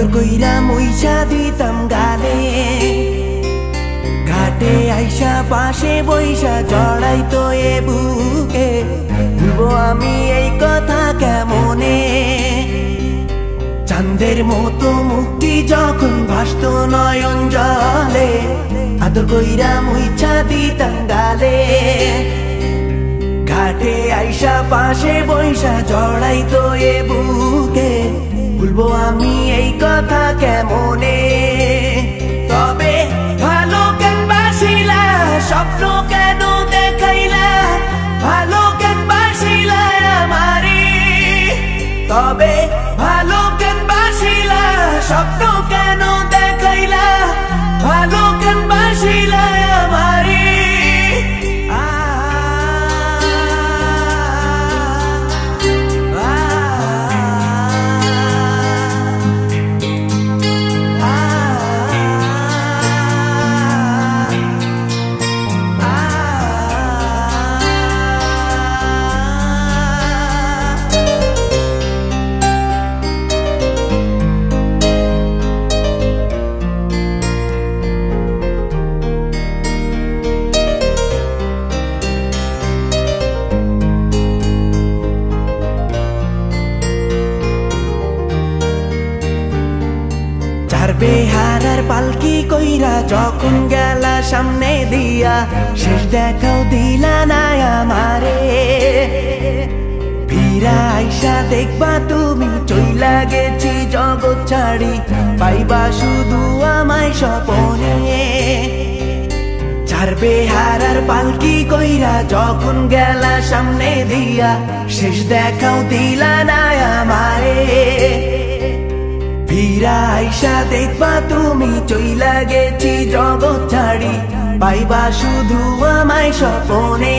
আদর কইরা মুইছা দিতাম গালে, ঘাটে আইসা পাশে বইসা জড়াইতো এ বুকে। ভুলবো আমি এই কথা কেমনে? চাঁদের মতো মুক্তি যখন ভাসতো নয়ন জলে, আদর কইরা মুইছা দিতাম গালে, ঘাটে আইসা পাশে বইসা জড়াইতো এ বুকে। ভুলবো আমি এই কথা কেমনে? তবে ভালো কেন বাসিলা, স্বপ্ন কেন দেখাইলা, ভালো কেন বাসিলা আমারে? তবে ভালো কেন বাসিলা, স্বপ্ন কেন দেখাইলা, ভালো কেন বাসিলা আমারে? বেহারার পালকি কইরা যখন গেলা সামনে দিয়া, শেষ দেখাও দিলা না আমারে। ফিরা আইসা দেখবা তুমি চইলা গেছি জগৎ ছাড়ি, পাইবা শুধু আমায় স্বপনে। চার বেহারার পালকি কইরা যখন গেলা সামনে দিয়া, শেষ দেখাও দিলা না আমারে। ফিরা আইসা দেখবা তুমি চইলা গেছি জগৎ ছাড়ি, পাইবা শুধু আমায় স্বপনে।